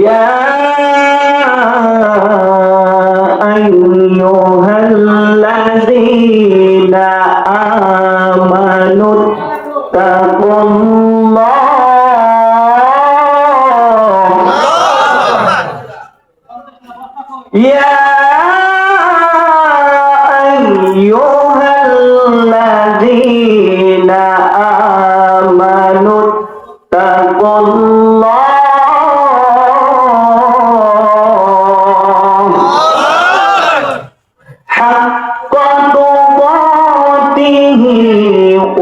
يا أيها الذين آمنوا اتقوا الله يا أيها الذين آمنوا اتقوا الله حق تقاته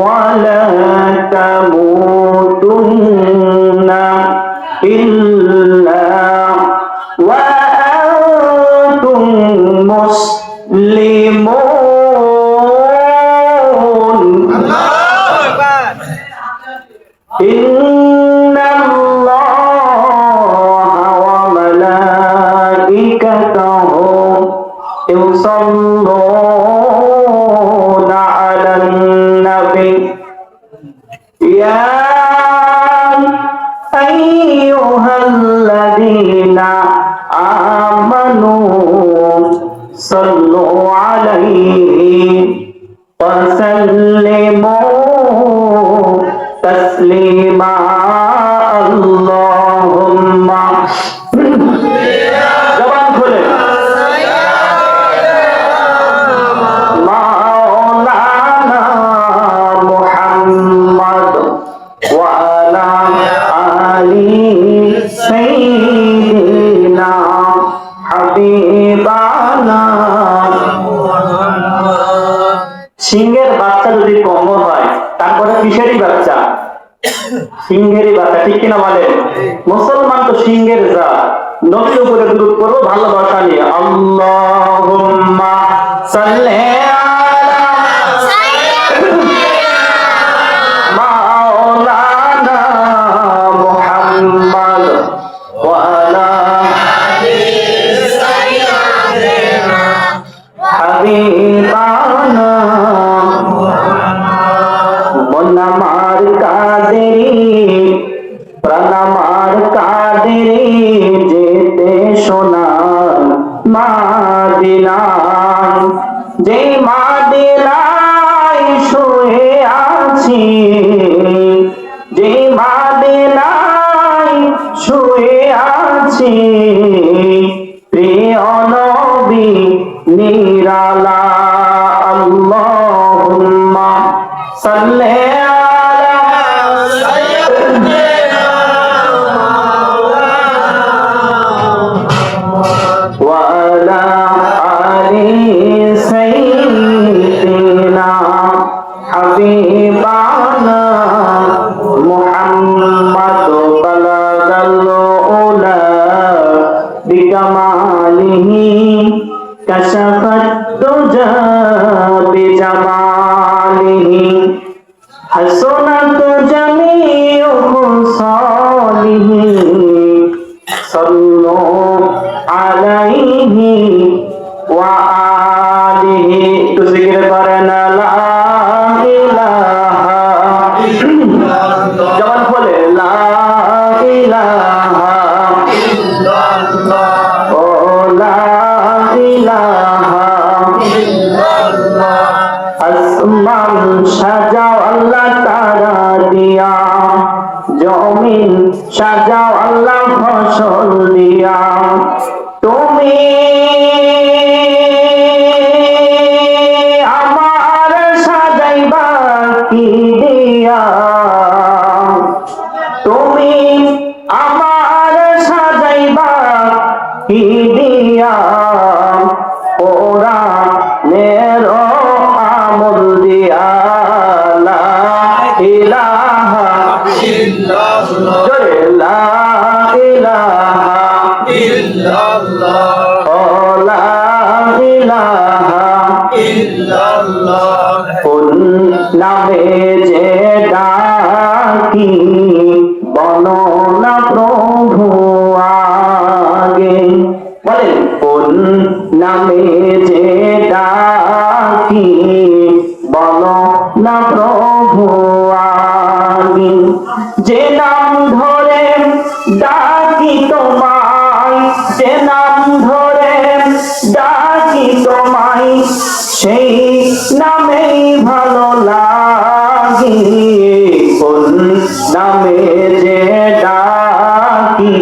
ولا تموتن إلا وأنتم مسلمون إن الله وملائكته يصلون على النبي يا أيها الذين آمنوا صلوا عليه وسلموا تسليما اللهم জবান খুলে মাওলানা মুহাম্মদ ওয়া আলা আলি সাইয়্যিদিনা হাবিবানা সিংহের বাচ্চা যদি কোমর হয় তারপরে কিসেরই বাচ্চা? সিংহেরই বাচ্চা, ঠিক কিনা বলেন? মুসলমান তো সিংহের জাত। নবীর উপরে দুরূদ পড়ো ভালোবাসা নিয়ে। আল্লাহুম্মা সাল্লি আলা মাওলানা মুহাম্মদ ওয়া আলা আলি সাইয়্যিদিনা হাবিবানা মন আমার কাদেরি প্রাণ আমার কাদেরি যেতে সোনার মাদিনায় যে মাদিনায় শুয়ে আছি যে মাদিনায় শুয়ে আছি প্রিয় নবী নিরালা আল্লাহুম্মা সাল্লি আলা সাইয়্যিদিনা ওয়া আলা আলি সাইয়্যিদিনা হাবিবানা মুহাম্মদ বালাগাল উলা বিকামালিহি কাশাফাত দুজা বিজামালিহি হাসনাত জামিউ খুসালিহি সাল্লু আলাইহি ওয়া আলিহি। একটু জিকির করেন লা ইলাহা ইল্লাল্লাহ। জবান খুলে লা ইলাহা ইল্লাল্লাহ ও লা ইলাহা ইল্লাল্লাহ। আসমান সাজাও আল্লাহ তারা দিয়া জমিন সাজাও আল্লাহ ফসল দিয়া তুমি আমার সাজাইবা কি দিয়া তুমি আমার সাজাইবা কি দিয়া ওরা নের আমল দিয়া লা ইলাহা ইল্লাল্লাহ জয় লা ইলাহা ইল্লাল্লাহ ও লা ইলাহা ইল্লাল্লাহ। কোন নামে যে ডাকি বলো না প্রভু আগে বলেন কোন নামে যে ডাকি বলো না প্রভু আগে যে নাম ধরে ডাকি তোমার যে নাম ধরে ডাকি তোমায় সেই নামেই ভালো লাগে, কোন নামে যে ডাকি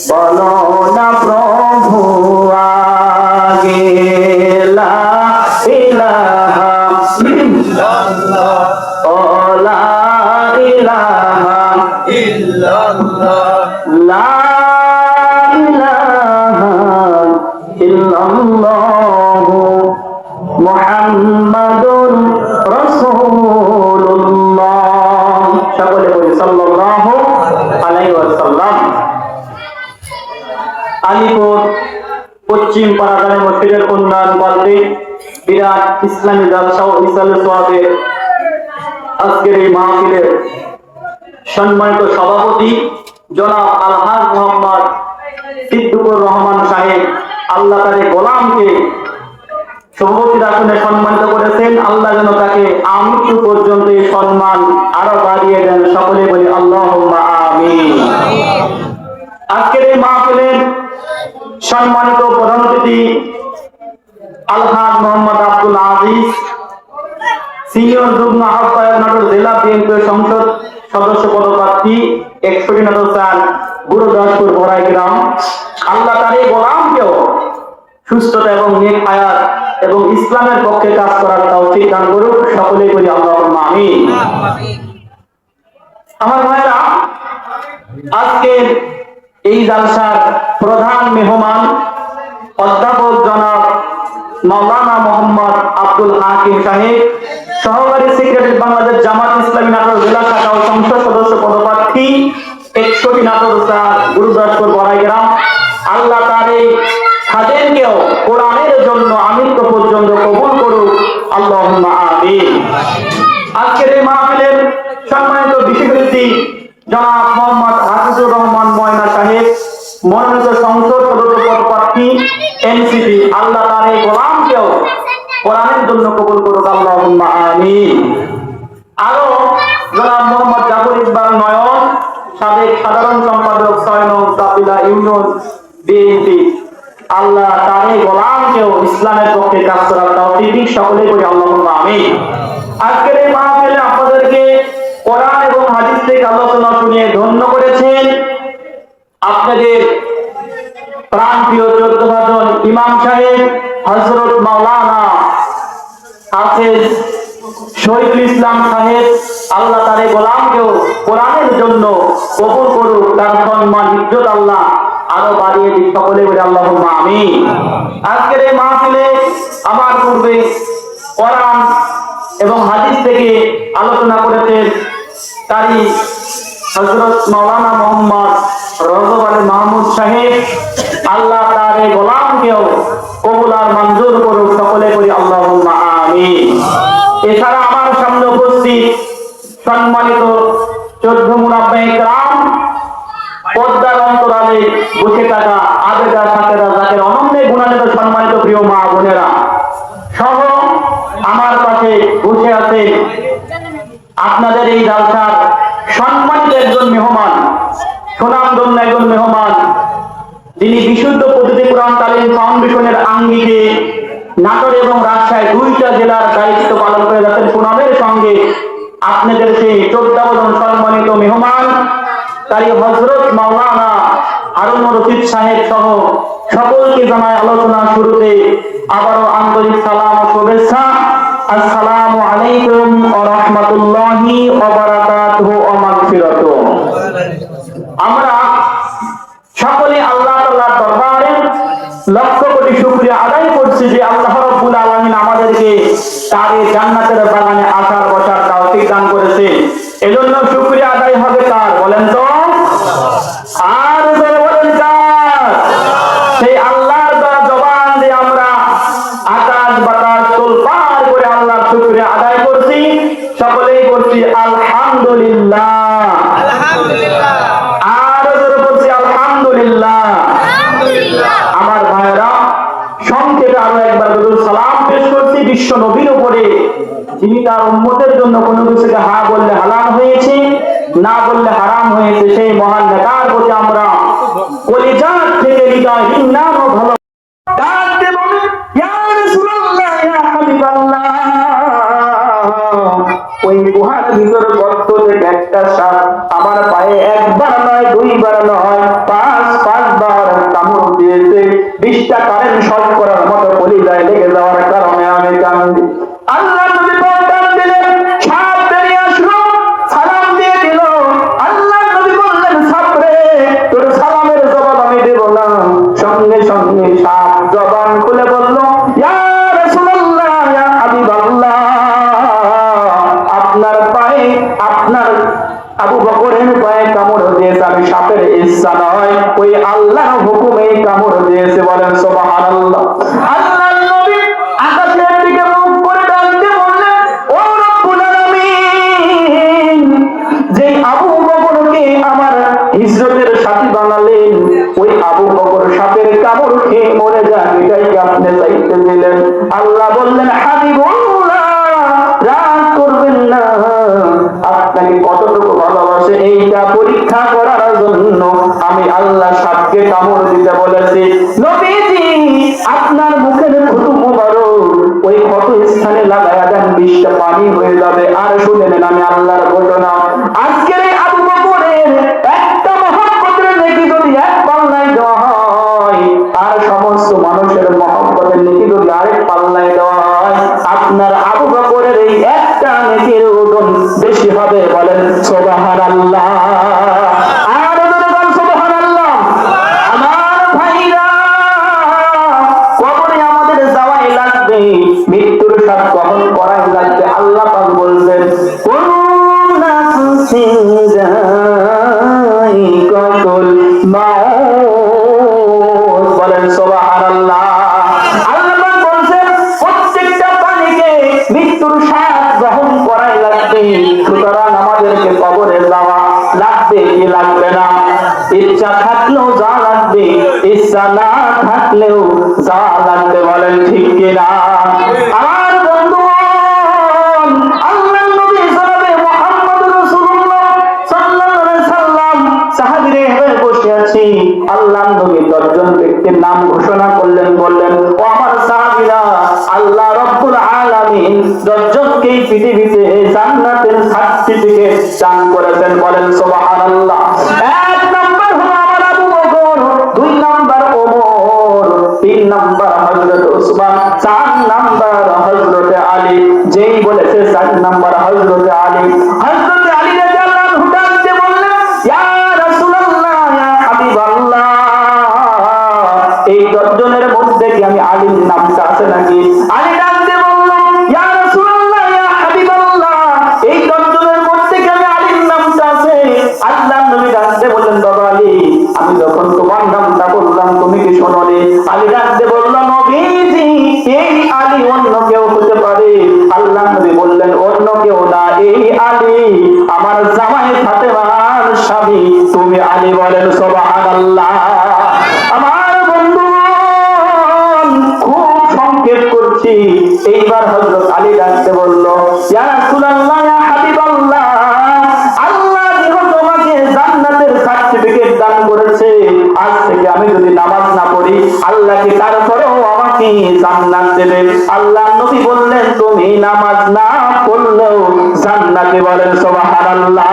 বলো না প্রভু আগে। লা ইলাহা ইল্লাল্লাহ, ও লা ইলাহা ইল্লাল্লাহ, লা ইলাহা ইল্লাল্লাহ মুহাম্মাদুর রাসূলুল্লাহ। সকলে বলি সাল্লাল্লাহু আলাইহি ওয়াসাল্লাম। আলিপুর পশ্চিম পাড়াগানের মসজিদের উন্নয়ন বলতে বিরাট ইসলামী জালসা ও ইসলামী সোয়াবের আজকের এই মাহফিলের সম্মানিত সভাপতি জনাব আলহাজ মোহাম্মদ সিদ্দিকুর রহমান সাহেব আল্লাহ তার গোলামকে সভাপতির আসনে সম্মানিত করেছেন। আল্লাহ যেন তাকে আমৃত্যু পর্যন্ত এই সম্মান আরো বাড়িয়ে দেন। সকলে বলি আল্লাহুম্মা আমিন। আজকের এই মাহফিলের সম্মানিত প্রধান অতিথি আলহাজ মোহাম্মদ আব্দুল আজিজ, সিনিয়র যুগ্ম আহ্বায়ক নাটোর জেলা বিএনপির সংসদ সদস্য পদপ্রার্থী 61 নাটোর 4 গুরুদাসপুর বড়াই গ্রাম। আল্লাহ তার এই গোলামকেও সুস্থতা এবং নেক হায়াত এবং ইসলামের পক্ষে কাজ করার তৌফিক দান করুক। সকলেই বলি আল্লাহুম্মা আমিন। আমার ভাইরা, আজকের এই জালসার প্রধান মেহমান অধ্যাপক জনাব মাওলানা মোহাম্মদ আব্দুল হাকিম সাহেব, সহকারী সেক্রেটারি বাংলাদেশ জামাত ইসলামী নাটোর জেলা শাখা ও সংসদ সদস্য পদপ্রার্থী 61 নাটোর 4 গুরুদাসপুর বড়াই গ্রাম। আল্লাহ তার এই খাদেমকেও কোরআনের জন্য আমৃত্যু পর্যন্ত কবুল করুক। আল্লাহুম্মা আমিন। আজকের এই মাহফিলের সম্মানিত বিশেষ অতিথি জনাব মোহাম্মদ হাফিজুর রহমান ময়না সাহেব, মনোনীত সংসদ সদস্য পদপ্রার্থী এনসিপি। আল্লাহ তার এই গোলামকেও কোরআনের জন্য কবুল করুক। আল্লাহুম্মা আমিন। আরো জনাব মোহাম্মদ জাফর ইকবাল নয়ন, সাবেক সাধারণ সম্পাদক 6 নং কাপিলা ইউনিয়ন বিএনপি। আল্লাহ তার এই গোলামকেও ইসলামের পক্ষে কাজ করার তৌফিক। সকলেই বলি আল্লাহুম্মা আমিন। আজকের এই মাহফিলে আপনাদেরকে কোরআন এবং হাদিস থেকে আলোচনা শুনিয়ে ধন্য করেছেন আপনাদের প্রাণপ্রিয় 14 ভাজন ইমাম সাহেব হযরত মাওলানা হাফেজ শহীদুল ইসলাম সাহেব। আল্লাহ তার এই গোলামকেও কোরআনের জন্য কবুল করুক, তার সম্মান ইজ্জত আল্লাহ আরো বাড়িয়ে দিক। সকলে বলে আল্লাহুম্মা আমিন। আজকের এই মাহফিলে আমার পূর্বে কোরআন এবং হাদিস থেকে আলোচনা করেছেন কারি হযরত মাওলানা মোহাম্মদ রজব আলী মাহমুদ সাহেব। আল্লাহ তার এই গোলামকেও কবুল আর মঞ্জুর করুক। সকলে বলি আল্লাহুম্মা আমিন। এছাড়া আমার সামনে উপস্থিত সম্মানিত 14 মুরাব্বায়ে কেরাম, পদ্মার অন্তরালে বসে থাকা আবেদা সাকেরা যাদের অনন্যে গুণান্বিত সম্মানিত প্রিয় মা বোনেরা সহ আমার পাশে বসে আছে আপনাদের এই জালসার সম্মানিত একজন মেহমান, সুনামধন্য একজন মেহমান, যিনি বিশুদ্ধ পদ্ধতি কোরআন তালিম ফাউন্ডেশনের আঙ্গিকে নাটোর এবং রাজশাহী 2টা জেলার দায়িত্ব পালন করে যাচ্ছেন সুনামের সঙ্গে। আপনাদের সেই 14 জন সম্মানিত মেহমান কারি হযরত মাওলানা হারুন রশিদ সাহেব সহ সকলকে জানায় আলোচনা শুরুতে আবারও আন্তরিক সালাম ও শুভেচ্ছা। আসসালামু আলাইকুম ওয়া রাহমাতুল্লাহি ওয়া বারাকাতুহু ওয়া মাগফিরাতুহু। আমরা সকলে আল্লাহ তাআলার দরবারে লক্ষ কোটি শুকরিয়া আদায় করছি যে আল্লাহ রাব্বুল আলামিন আমাদেরকে তার এই জান্নাতের বাগানে আসার বসার তৌফিক দান করেছে। এজন্য শুকরিয়া আদায় হবে কার বলেন তো? আর বলেন কার? সেই আল্লাহর জবান দিয়ে আমরা আকাশ বাতাস তোলপাড় করে আল্লাহর শুকরিয়া আদায় করছি। সকলেই করছি আলহামদুলিল্লাহ, আলহামদুলিল্লাহ। আর বলছি আলহামদুলিল্লাহ। আমার ভাইরা, সংক্ষেপে আরো একবার দুরূদ সালাম পেশ করছি বিশ্ব নবীর উপরে, যিনি তার উম্মতের জন্য কোনো কিছুকে হা বললে হালাল হয়েছে, না বললে হারাম হয়েছে, সেই মহান নেতার প্রতি আমরা কলিজার থেকে হৃদয়হীন নামও ভালো ডাকতে বলে ইয়া রাসূলুল্লাহ ইয়া হাবিবাল্লাহ। ওই গুহার ভিতর গর্ত থেকে একটা সাপ আমার পায়ে একবার নয় দুইবার নয় পাঁচবার কামড় দিয়েছে। 20টা কারেন্ট শর্ট করার মতো কলিজায় লেগে যাওয়ার কারণে আমি কান্দি। আল্লাহ নবী ডাক দিলেন, সাপ বেরিয়ে আসলো, সালাম দিয়ে দিল। আল্লাহ নবী বললেন, সাপ রে, তোর সালামের জবাব আমি দেব না। সঙ্গে সঙ্গে সাপ জবান খুলে বলল, ইয়া রাসূলুল্লাহ ইয়া হাবিবাল্লাহ, আপনার পায়ে, আপনার আবু বকরের পায়ে কামড় দিয়েছে, আমি সাপের ইচ্ছা নয়, ওই আল্লাহর হুকুমেই কামড় দিয়েছে। বলেন সুবহানাল্লাহ। আল্লাহর নবী আকাশের দিকে মুখ করে ডাক দিয়ে বললেন, ও রব্বুল আলামিন, যে আবু বকরকে আমার হিজরতের সাথী বানালেন, ওই আবু বকর সাপের কামড় খেয়ে মরে যান, এটাই কি আপনি চাইতে দিলেন? আল্লাহ বললেন, হাবিবুল্লাহ, রাগ করবেন না, আপনাকে কতটুকু ভালোবাসে এইটা পরীক্ষা করার জন্য আমি আল্লাহ সাপকে কামড় দিতে বলেছি। নবীজি, আপনার মুখের থুতু মুবারক ওই ক্ষত স্থানে লাগায়া দেন, 20টা পানি হয়ে যাবে। আর শুনে নেন আমি আল্লাহর ঘটনা। আজকের এই আবু বকরের একটা মহব্বতের নেকি যদি এক পাল্লায় দেওয়া হয়, আর সমস্ত মানুষের মহব্বতের নেকি যদি আরেক পাল্লায় দেওয়া হয়, আপনার আবু বকরের এই একটা নেকির ওজন বেশি হবে। বলেন সুবহানাল্লাহ। আর বলেন সুবহানাল্লাহ। আমার ভাইরা, কবরে আমাদের যাওয়াই লাগবে, মৃত্যুর স্বাদ গ্রহণ করাই লাগবে। আল্লাহ পাক বলছেন, কুল্লু নাফসিন যায়িকাতুল মাউত। বলেন সুবহানাল্লাহ। আল্লাহ পাক বলছেন, প্রত্যেকটা প্রাণীকে মৃত্যুর স্বাদ গ্রহণ করাই লাগবে। সুতরাং আমাদেরকে কবরে যাওয়া লাগবে কি লাগবে না? ইচ্ছা থাকলেও যা লাগবে, ইচ্ছা না থাকলেও যা লাগবে। বলেন ঠিক কিনা? আমার বন্ধুগণ, আল্লাহর নবী জনাবে মুহাম্মদ রাসূলুল্লাহ সাল্লাল্লাহু আলাইহি সাল্লাম সাহাবীরে হয়ে বসে আছি। আল্লাহর নবী 10 জন ব্যক্তির নাম ঘোষণা করলেন, বললেন, ও আমার সাহাবীরা, আল্লাহ রাব্বুল আলামিন 10 জনকেই পৃথিবীতে জান্নাতের সার্টিফিকেট দান করেছেন। বলেন সুবহানাল্লাহ। 1 নাম্বার হলো আমার আবু বকর, 2 নাম্বার ওমর, 3 নাম্বার হযরত ওসমান, 4 নাম্বার হযরত আলী। যেই বলেছে 4 নাম্বার হযরত আলী, হযরত আলী রাদিয়াল্লাহু আনহু ডাকতে বললেন, ইয়া রাসূলুল্লাহ ইয়া হাবিবাল্লাহ, এই 10 জনের মধ্যে কি আমি আলীর নামটা আছে নাকি? আলী ডাকতে বলল, ইয়া রাসূলুল্লাহ ইয়া হাবিবাল্লাহ, এই 10 জনের মধ্যে কি আমি আলীর নামটা আছে? আল্লাহর নবী ডাকতে বললেন, বাবা আলী, আমি যখন তোমার নামটা বললাম তুমি কি শোনোনি? আলী ডাকতে বলল, নবীজি, এই আলী অন্য কেউ হতে পারে। আল্লাহর নবী বললেন, অন্য কেউ না, এই আলী আমার জামাই ফাতেমার স্বামী, তুমি আলী। বলেন সুবহানাল্লাহ। আমার বন্ধুগণ, খুব সংক্ষেপ করছি। এইবার হযরত আলী ডাকতে বলল, ইয়া রাসূলুল্লাহ ইয়া হাবিবাল্লাহ, আল্লাহ যেহেতু তোমাকে জান্নাতের সার্টিফিকেট দান করেছে, আজ থেকে আমি যদি নামাজ না পড়ি, আল্লাহ কি তারপরেও আমাকে জান্নাত দেবে? আল্লাহর নবী বললেন, তুমি নামাজ না পড়লেও জান্নাতে। বলেন সুবহানাল্লাহ।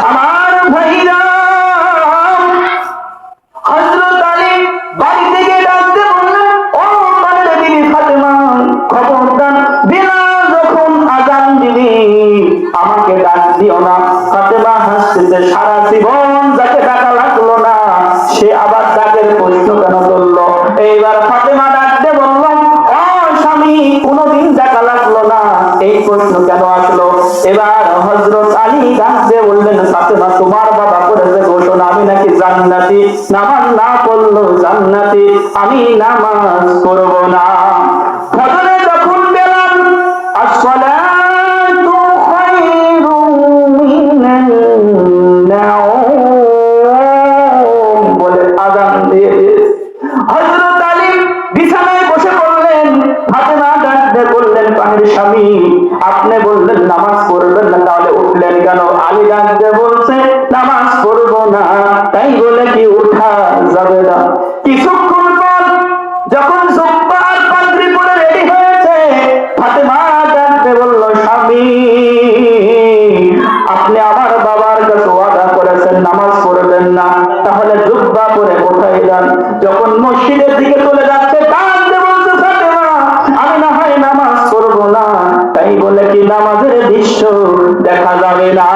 আমার ভাইরা, হযরত আলী বাড়ি থেকে ডাকতে বললেন, ও প্রাণের বিবি ফাতেমা, খবরদার বিলাল যখন আযান দিবি আমাকে ডাক দিও না। ফাতেমা হাসতেছে, সারা জীবন যাকে ডাকা লাগলো না, সে আবার ডাকের প্রশ্ন কেন তুললো? এইবার ফাতেমা ডাকতে বলল, ও স্বামী, কোনদিন ডাকা লাগলো না, এই প্রশ্ন কেন আসলো? এবার হযরত আলী ডাকতে বললেন, ফাতেমা, তোমার বাবা করেছে ঘোষণা, আমি নাকি জান্নাতি, নামাজ না পড়লো জান্নাতি, আমি নামাজ পড়ব না। ফজরে যখন বেলাল আসসালাতু খায়রুম মিনান নাওম বলে আযান দিয়ে হযরত আলী বিছানায় বসে পড়লেন। ফাতেমা ডাকতে বললেন, পানির স্বামী, আপনি বললেন নামাজ পড়বেন না, তাহলে উঠলেন কেন? আলী ডাকতে বলছে, নামাজ পড়বো না, তাই বলে কি উঠা যাবে না? কিছুক্ষণ পর যখন জুব্বা আর পাগড়ি পরে রেডি হয়েছে, ফাতেমা ডাকতে বলল, স্বামী আপনি আমার বাবার কাছে ওয়াদা করেছেন নামাজ পড়বেন না, তাহলে জুব্বা পরে কোথায় যান? যখন মসজিদের দিকে চলে যাচ্ছে কাঁদতে বলছে, ফাতেমা আমি না হয় নামাজ পড়বো না, তাই বলে কি নামাজের দৃশ্য দেখা যাবে না?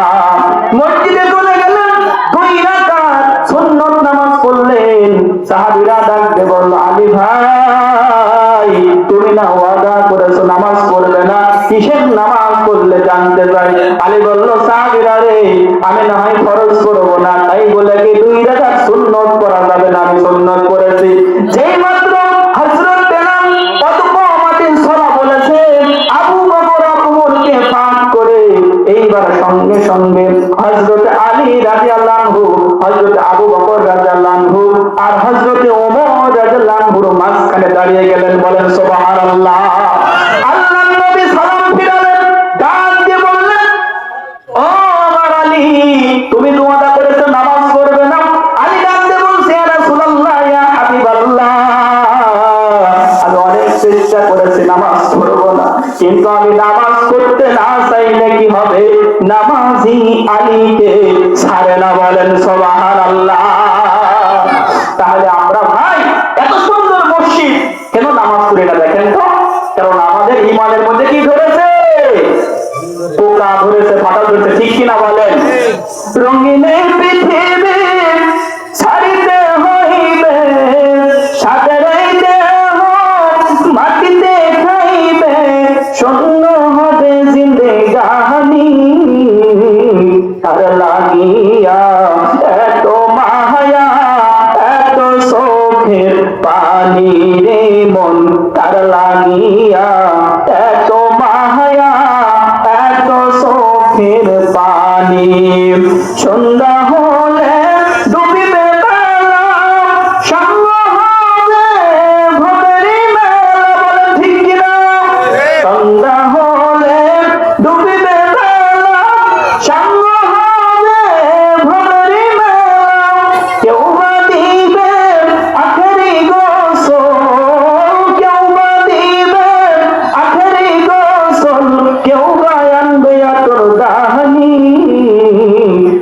মসজিদে চলে গেলেন, 2 রাকাত সুন্নত নামাজ পড়লেন। সাহাবীরা ডাকতে বলল, আলী ভাই তুমি না ওয়াদা করেছো নামাজ পড়বে না, কিসের নামাজ পড়লে জানতে চাই? আলী বলল, সাহাবীরা রে আমি না হয় ফরজ করব না, তাই বলে কি 2 রাকাত সুন্নত পড়া যাবে না? আমি সুন্নত পড়েছি। যেই মাত্র হযরত বেলাল অতপমাতিন সলা বলেছে, আবু বকর ওমরকে পাঠ করে এইবার সঙ্গে সঙ্গে হযরত আলী রাদিয়াল্লাহু আনহু, হযরত আবু বকর রাদিয়াল্লাহু আনহু আর হযরত ওমর রাদিয়াল্লাহু আনহুর মাঝখানে দাঁড়িয়ে গেলেন। বলেন সুবহানাল্লাহ। আল্লাহর নবী সালাম ফিরালেন, ডাক দিয়ে বললেন, ও আমার আলী তুমি তো ওয়াদা করেছো নামাজ পড়বে না। আলী ডাক দিয়ে বলছে, ইয়া রাসূলুল্লাহ ইয়া হাবিবাল্লাহ আমি অনেক চেষ্টা করেছি নামাজ পড়বো না, কিন্তু আমি নামাজ পড়তে না চাইলে কি হবে? নামাজি আলীকে ছাড়ে না। বলেন সুবহানাল্লাহ। তাহলে আমরা ভাই এত সুন্দর মসজিদ কেন নামাজ পড়ি না? দেখেন তো, কারণ আমাদের ইমানের মধ্যে কি ধরেছে? পোকা ধরেছে, ফাটা ধরেছে, ঠিক কিনা বলেন? রঙিনের পৃথিবী ছাড়িতে হইবে, সাগরের দেহ মাটিতে খাইবে, শূন্য হবে জিন্দেগানি, তার লাগিয়া এত মায়া এত চোখের পানি রে মন, তার লাগিয়া এত মায়া এত চোখের পানি। সন্ধ্যা হলে ডুবিবে বেলা, সঙ্গ হবে ভোরেরই মেলা। বলেন ঠিক কিনা? সন্ধ্যা হলে ডুবিবে বেলা, সঙ্গ হবে ভোরেরই মেলা। কেউ বা দিবে আখেরি গোসল, কেউ বা দিবে আখেরি গোসল, কেউ বা আনবে আতর দানি,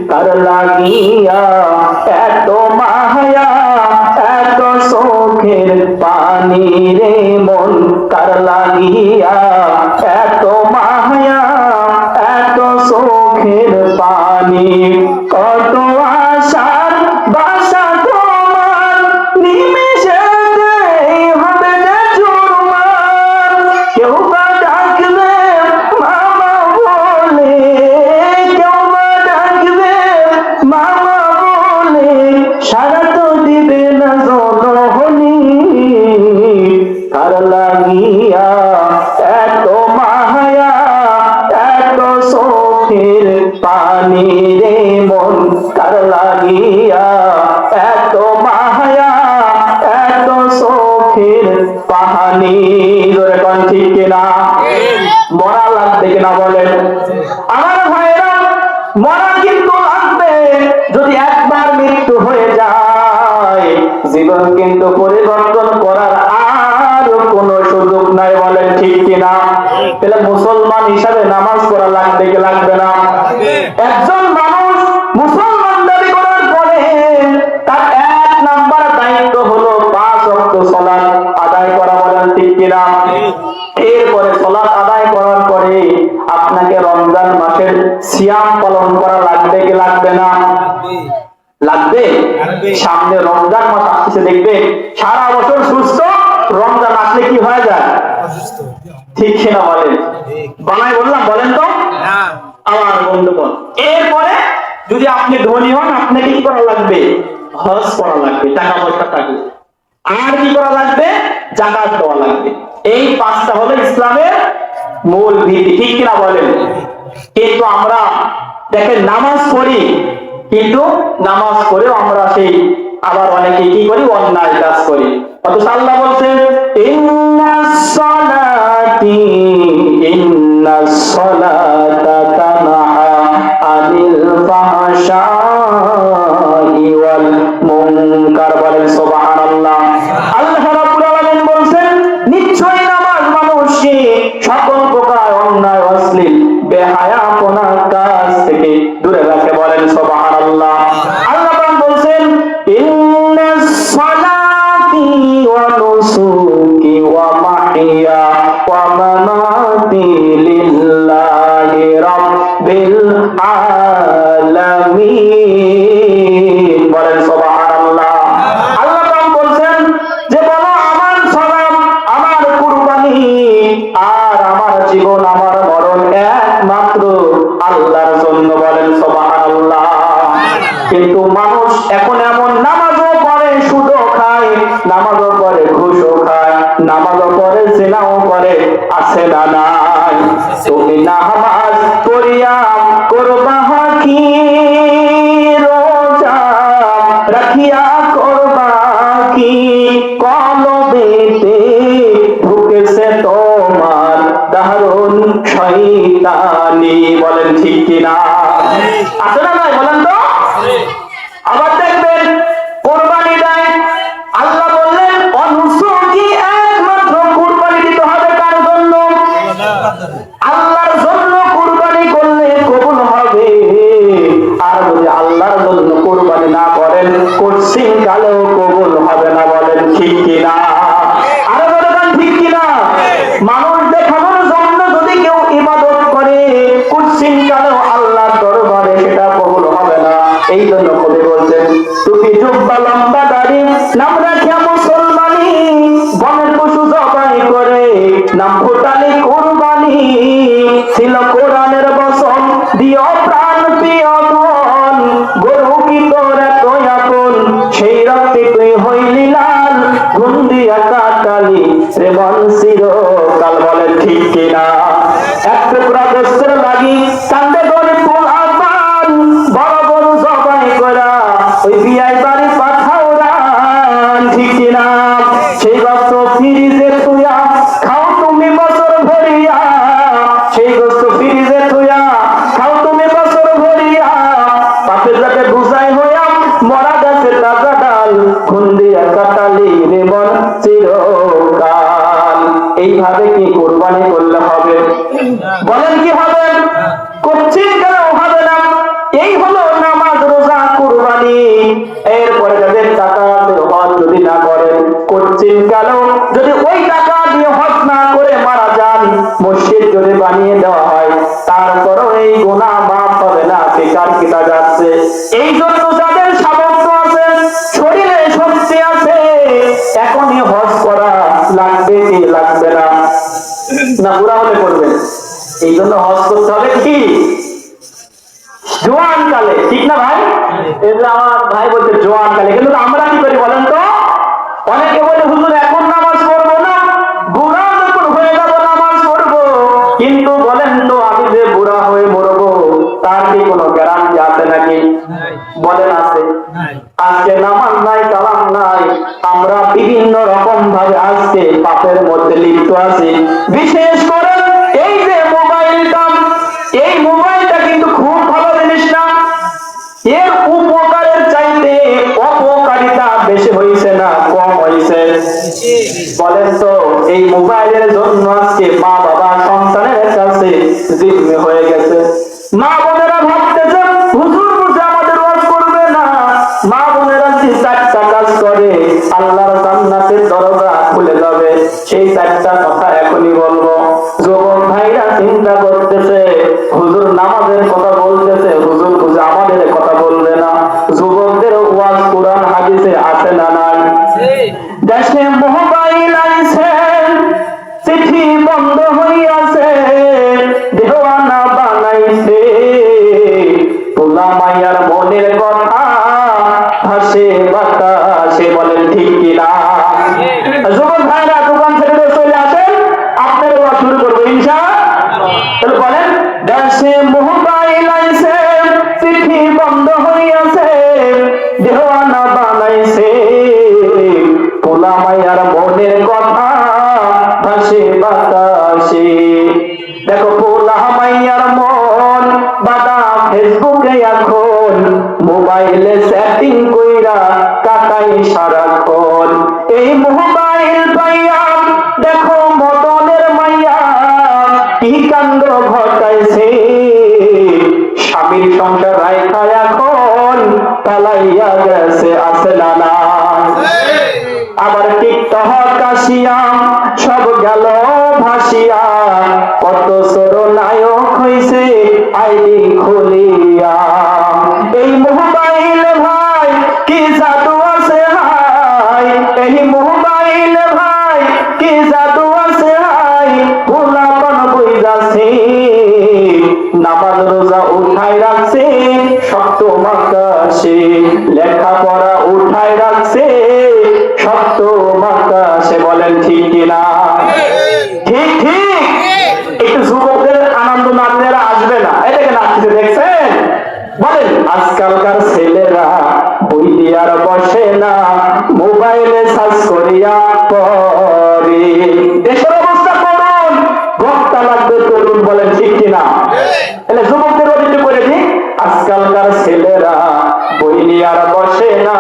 তার লাগিয়া এত মায়া এত চোখের পানি রে মন, তার লাগিয়া এত মায়া এত চোখের পানি। কত আশার বাসা তোমার, নিমেষেতেই হবে যে চুরমার। কেউ বা ডাকবে মামা বলে, কেউ বা ডাকবে মামা বলে, সারা তো দিবে না জনহনি, তার লাগিয়া এত মায়া এত চোখের পানি রে মন, তার লাগিয়া এত মায়া এত চোখের পানি। ধরে কোন ঠিক কিনা? মরা লাগবে কিনা বলেন? আমার ভাইরা মরা কিন্তু লাগবে। যদি একবার মৃত্যু হয়ে যায়, জীবন কিন্তু পরিবর্তন করার আর কোনো সুযোগ নাই। বলেন ঠিক কিনা? তাহলে মুসলমান হিসাবে নামাজ পড়া লাগবে কি লাগবে না? একজন মানুষ মুসলমান দাবি করার পরে তার 1 নাম্বার দায়িত্ব হলো 5 ওয়াক্ত সালাত আদায় করা। বলেন ঠিক কিনা? এরপরে সালাত আদায় করার পরে আপনাকে রমজান মাসের সিয়াম পালন করা লাগবে কি লাগবে না? লাগবে। সামনে রমজান মাস আসছে, দেখবে সারা বছর সুস্থ, রমজান আসলে কি হয়ে যায়? ঠিক কিনা বলেন? বানাই বললাম? বলেন তো আমার বন্ধুগণ। এরপরে যদি আপনি ধনী হন, আপনাকে কি করা লাগবে? হজ করা লাগবে, টাকা পয়সা থাকবে। আর কি করা লাগবে? যাকাত দেওয়া লাগবে। এই 5টা হলো ইসলামের মূল ভিত্তি। ঠিক কিনা বলেন? কিন্তু আমরা দেখেন নামাজ পড়ি, কিন্তু নামাজ পড়েও আমরা সেই আবার অনেকে কি করি? অন্যায় কাজ করি। অথচ আল্লাহ বলছেন, ইন্নাস সালাতা তানহা আনিল ফাহশাই ওয়াল মুনকার। বলেন সুবহানাল্লাহ। কিন্তু মানুষ এখন এমন নামাজও পড়ে সুদও খায়, নামাজও পড়ে ঘুষও খায়, নামাজও পড়ে জিনাও করে, আছে না নাই? তুমি নামাজ পড়িয়া করবা কি, রোজা রাখিয়া করবা কি, কলবেতে ঢুকেছে তোমার দারুণ শয়তানি। বলেন ঠিক কিনা? আছে না নাই বলেন তো? আবার দেখবেন কোরবানি দেয়, আল্লাহ বললেন অনুসুকি, একমাত্র কোরবানি দিতে হবে কার জন্য? আল্লাহর জন্য কোরবানি করলে কবুল হবে। আর যদি আল্লাহর জন্য কোরবানি না করেন, কোশ্চিন কালেও কবুল হবে না। বলেন ঠিক কিনা? আরো বলেন ঠিক কিনা? মানুষ দেখানোর জন্য যদি কেউ ইবাদত করে, কোশ্চিন কালেও আল্লাহর দরবারে সেটা কবুল হবে না। এই জন্য কবি বলছেন, টুপি জুব্বা লম্বা দাড়ি নাম রাখিয়া মুসলমানি, বনের পশু জবাই করে নাম ফুটালি কোরবানি, ছিল কোরআনের বচন দিও প্রাণ প্রিয় ধন, গরু কি তোর এত আপন, সেই রক্তে তুই হইলি লাল, ঘুম দিয়া কাটালি রে মন চিরকাল। বলেন ঠিক কিনা? এক টুকরা গোস্তের লাগি কান্দে গরিব পোলাপান, বড় বড় জবাই করা ওই বিয়াই বাড়ি পাঠাও রান। ঠিক কিনা? সেই গোস্ত ফ্রিজে থুয়া খাও তুমি বছর ভরিয়া, সেই গোস্ত ফ্রিজে থুয়া খাও তুমি বছর ভরিয়া, পাপের যাকে বুঝাই হইয়া মরা গেছে তাজা ডাল, খুন দিয়া কাটালি রে মন চিরকাল। এইভাবে কি কোরবানি করলে হবে? বলেন কি হবে? করছি কেন হবে না? এই হলো নামাজ, রোজা, কোরবানি। এরপরে যাদের টাকা হজ যদি না করেন, করছেন কেন? যদি ওই টাকা দিয়ে হজ না করে মারা যান, মসজিদ যদি বানিয়ে দেওয়া হয়, তারপরও এই গুনাহ মাফ হবে না, বেকার কেটে যাচ্ছে। এই জন্য যাদের সামর্থ্য আছে, শরীরে শক্তি আছে, এখনই হজ করা লাগবে কি লাগবে না? না বুড়া হলে করবেন? এই জন্য হজ করতে হবে কি জোয়ান কালে, ঠিক না ভাই? এই যে আমার ভাই বলছে জোয়ান কালে, কিন্তু আমরা কি করি বলেন তো? অনেকে বলে হুজুর এখন নামাজ পড়বো না, বুড়া যখন হয়ে যাবো নামাজ পড়বো। কিন্তু বলেন তো, আমি যে বুড়া হয়ে মরবো তার কি কোনো গ্যারান্টি আছে নাকি? বলেন আছে? আজকে নামাজ নাই, কালাম নাই, আমরা বিভিন্ন রকম ভাবে আজকে পাপের মধ্যে লিপ্ত আছি। বিশেষ করে এই যে মোবাইলটা, এই মোবাইলটা কিন্তু খুব ভালো জিনিস না। এর উপকারের চাইতে অপকারিতা বেশি হয়েছে না কম হয়েছে? বলেন তো? এই মোবাইলের জন্য আজকে মা বাবা সন্তানের কাছে জিম্মি হয়ে গেছে। মা বোনেরা ভাবতেছে হুজুর বুঝে আমাদের ওয়াজ করবে না। মা বোনেরা যে চারটা কাজ করে আল্লাহর জান্নাতের দরজা খুলে যাবে, সেই চারটা কথা এখনই বলবো। যুবক ভাইরা চিন্তা করতেছে হুজুর নামাজের কথা বলতেছে, হুজুর বুঝে আমাদের কথা বলবে না। যুবকদের ওয়াজ কোরআন হাদিসে আছে না নাই? দেশে মোবাইল আইছে, চিঠি বন্ধ হইয়াছে, দেওয়ানা বানাইছে, পোলা মাইয়ার মনের কথা ভাসে বাতাসে। বলেন ঠিক কিনা? যুবক ভাইরা দোকান থেকে চলে আসেন, আপনার ওয়াজ শুরু করবো ইনশাআল্লাহ। বলেন দেশে মোবাইল আইছে, চিঠি বন্ধ হইয়াছে, দেওয়ানা বানাইছে, পোলা মাইয়ার মনের কথা ভাসে বাতাসে। দেখো পোলা মাইয়ার মন বাদা ফেসবুকে এখন, মোবাইলে সেটিং কইরা কাটাই সারাক্ষণ। এই মোবাইল পাইয়া দেখো মদনের মাইয়া কি কাণ্ড ঘটাইছে, স্বামীর সংসার রাইখা এখন পালাইয়া গেছে, আছে না না? আবার টিকটক আসিয়া সব গেল ভাসিয়া, কত সর নায়ক হইছে আইডি খুলিয়া। এই মোবাইল ভাই কি জাদু আছে হাই, এই মোবাইল ভাই কি জাদু আছে হাই, পোলাপন বইরাছে, নামাজ রোজা উঠাই রাখছে, শক্ত আকাশে লেখাপড়া উঠায় রাখছে সপ্তম আকাশে। বলেন ঠিক কিনা? ঠিক ঠিক। একটু যুবকদের আনন্দ না দিলে আসবে না। এটাকে নাচতে দেখছেন? বলেন আজকালকার ছেলেরা বই আর বসে না, মোবাইলে সার্চ করিয়া পড়ে। দেশের অবস্থা করুন, বক্তা লাগবে তরুণ। বলেন ঠিক কিনা? তাহলে যুবকদের অভিযোগ করে দিই, আজকালকার ছেলেরা বই আর বসে না,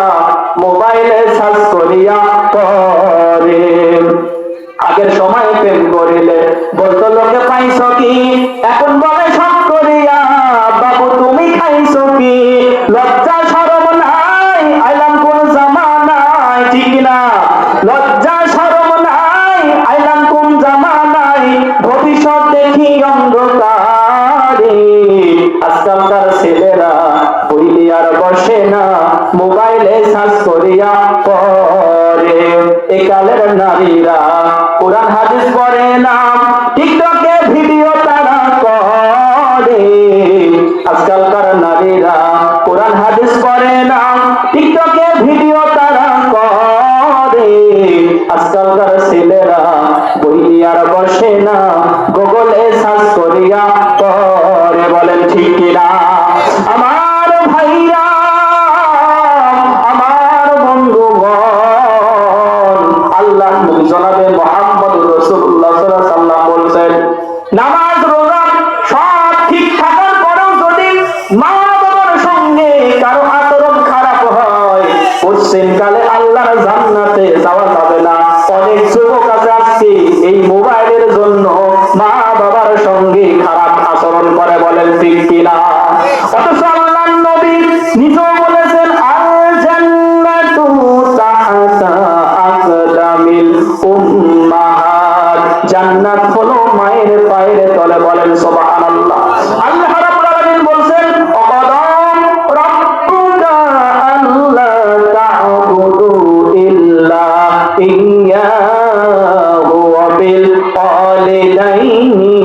মোবাইলে সার্চ করিয়া পড়ে। আগের সময় প্রেম করিলে বলতো লোকে পাইছো কি, এখন বলে সব করিয়া বাবু তুমি খাইছো কি। লজ্জা শরম নাই, আইলাম কোন জামানায়। ঠিক কিনা? লজ্জা শরম নাই, আইলাম কোন জামানায়, ভবিষ্যৎ দেখি অন্ধকারে। আজকালকার ছেলেরা বই আর বসে না, মোবাইলে সার্চ করিয়া পড়ে। একালের নারীরা কোরআন হাদিস পড়ে না, টিকটকে ভিডিও তারা করে। আজকালকার নারীরা কোরআন হাদিস পড়ে না, টিকটকে ভিডিও তারা করে। আজকালকার ছেলেরা বই আর বসে না, গুগলে সার্চ করিয়া পড়ে। বলেন ঠিক কিনা? আমার ভাইরা, আমার বন্ধুগণ, আল্লাহ নবী জনাবে মুহাম্মদ রাসূলুল্লাহ সাল্লাল্লাহু আলাইহি ওয়াসাল্লাম বলেছেন, নামাজ রোজা সব ঠিক থাকার পরেও যদি মা বাবার সঙ্গে কারো আচরণ খারাপ হয়, পশ্চিম কালে আল্লাহর জান্নাতে যাওয়া যাবে না। অনেক যুবক আছে আজকে এই মোবাইলের জন্য মা বাবার সঙ্গে খারাপ আচরণ করে। বলেন ঠিক কিনা? অথচ আল্লাহর নবী নিজেও বলেছেন, আল জান্নাতু তাহতা আকদামিল উম্মাহাত, জান্নাত হলো মায়ের পায়ের তলে। বলেন সুবহানাল্লাহ। আল্লাহ রাব্বুল আলামিন বলেন, অকদম রাব্বুকা আল্লা তা'বুদু ইল্লা ইয়্যাহু ওয়া বিল ওয়ালিদাইনি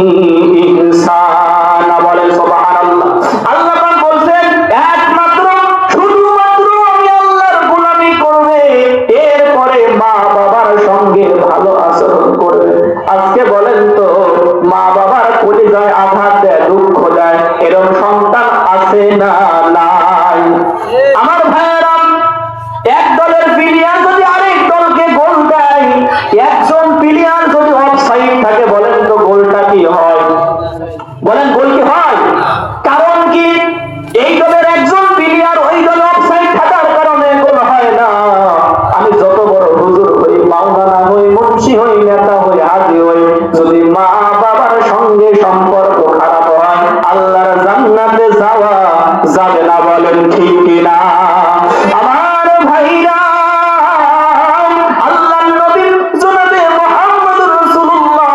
ইহসানা। বলেন সুবহানাল্লাহ। আল্লাহ পাক বলেন, একমাত্র শুধুমাত্র আমি আল্লাহর গোলামি করবে, এরপরে মা বাবার সঙ্গে ভালো আচরণ করবে। আজকে বলেন তো, মা বাবার কলিজায় আঘাত দেয়, দুঃখ দেয়, এরকম সন্তান আছে না নাই? আমার ভাইয়েরা, এক দলের প্লেয়ার যদি আরেক দলকে গোল দেয়, একজন প্লেয়ার যদি অফসাইড থাকে, বলেন তো গোলটা কি হয়? বলেন গোল কি হয়? কারণ কি? এই দলের একজন প্লেয়ার ওই দলে অফসাইড থাকার কারণে গোল হয় না। আমি যত বড় হুজুর হই, মাওলানা হই, মুন্সি হই, নেতা হই, হাজি হই, যদি মা বাবার সঙ্গে সম্পর্ক খারাপ হয়, আল্লাহর জান্নাতে যাওয়া যাবে না। বলেন ঠিক কিনা? আমার ভাইরা, আল্লাহর নবী জনাবে মুহাম্মদ রাসূলুল্লাহ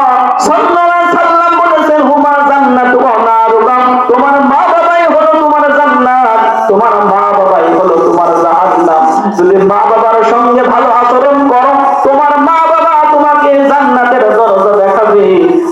সাল্লাল্লাহু আলাইহি ওয়াসাল্লাম বলেছেন, হুমা জান্নাতু ওয়া নারুকা, তোমার মা বাবাই হলো তোমার জান্নাত, তোমার মা বাবাই হলো তোমার জাহান্নাম। যদি মা বাবার সঙ্গে ভালো আচরণ করো, তোমার মা বাবা তোমাকে জান্নাতের দরজা দেখাবে।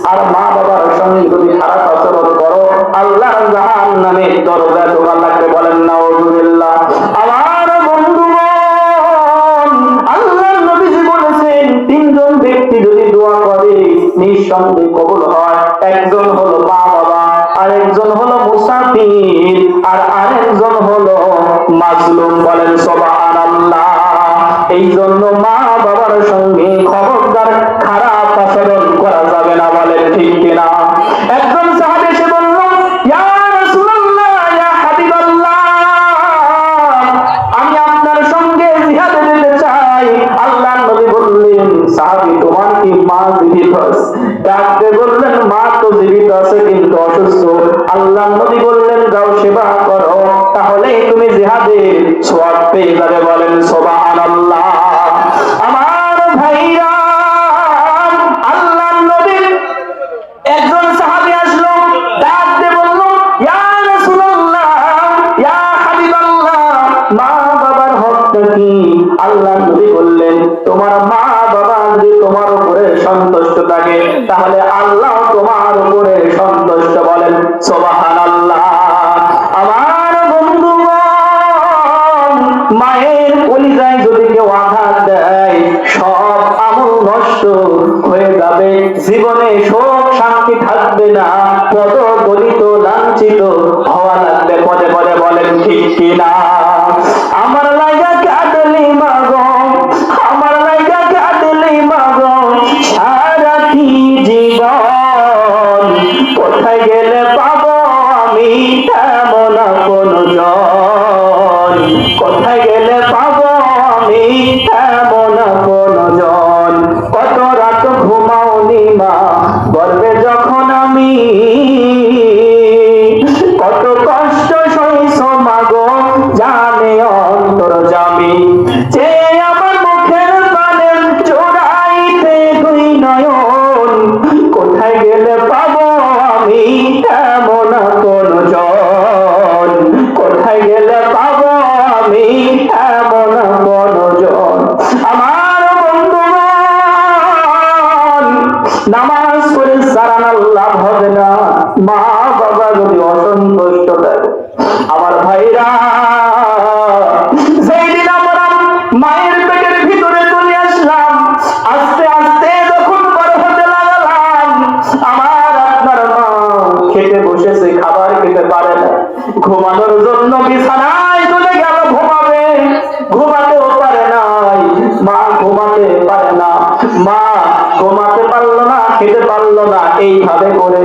আর মা বাবার সঙ্গে যদি খারাপ আচরণ করো, আল্লাহর জাহান্নামের দরজা তোমার লাগবে। বলেন নাউযুবিল্লাহ। আমার বন্ধুগণ, আল্লাহর নবীজি বলেছেন, তিনজন ব্যক্তি যদি দোয়া করে নিঃসন্দেহে কবুল হয়। একজন হলো মা বাবা, আরেকজন হলো মুসাফির, আর আরেকজন হলো মাজলুম। বলেন সুবহানাল্লাহ। এই জন্য মা বাবার সঙ্গে খবরদার খারাপ আচরণ করা যাবে না। বলেন ঠিক কিনা? একজন সাহাবী এসে বলল, ইয়া রাসূলুল্লাহ, ইয়া হাবিবাল্লাহ, আমি আপনার সঙ্গে জিহাদে যেতে চাই। আল্লাহর নবী বললেন, সাহাবী তোমার কি মা জীবিত আছে? ডাকতে বললেন, মা তো জীবিত আছে কিন্তু অসুস্থ। আল্লাহর নবী বললেন, যাও সেবা করো, তাহলেই তুমি জিহাদে সওয়াব পেয়ে যাবে। বলেন সুবহানাল্লাহ। আমার ভাইরা, আল্লাহর নবী একজন সাহাবী আসলো, ডাকতে বলল, ইয়া রাসূলুল্লাহ, ইয়া হাবিবাল্লাহ, মা বাবার হকটা কি? আল্লাহর নবী বললেন, তোমার মা বাবা যদি তোমার উপরে সন্তুষ্ট থাকে, তাহলে আল্লাহ তোমার উপরে সন্তুষ্ট। বলেন সুবহানাল্লাহ। আমার বন্ধুগণ, জীবনে সুখ শান্তি থাকবে না, পদ দলিত লাঞ্ছিত হওয়া লাগবে পদে পদে। বলেন ঠিক কিনা? আমার লাগা কাঁদলি মাগো, আমার লাগা কাঁদলি মাগো সারাটি জীবন, কোথায় গেলে পাবো আমি তেমন কোন জন, কোথায় গেলে পাবো আমি তেমন কোন জন। কত রাত ঘুমাওনি মা গর্বে যখন আমি, কত কষ্ট সইছো মাগো জানে অন্তর্যামী, যে আমার মুখের পানে চোরাইতে দুই নয়ন, কোথায় গেলে পাবো আমি তেমন কোন জন, কোথায় গেলে পাবো আমি তেমন কোন জন। আমার বন্ধুগণ, নামাজ পড়ে সারানোর লাভ হবে না, মা বাবা যদি অসন্তুষ্ট দেয়। আমার ভাইরা, যেই দিন আমরা মায়ের পেটের ভিতরে চলে আসলাম, আস্তে আস্তে যখন বড় হতে লাগলাম, আমার আপনার মা খেতে বসেছে, খাবার খেতে পারে না, ঘুমানোর জন্য বিছানায় চলে গেল ঘুমাবে, ঘুমাতেও পারে নাই, মা ঘুমাতে পারে না, মা ঘুমাতে পারলো না, খেতে পারলো না, এইভাবে করে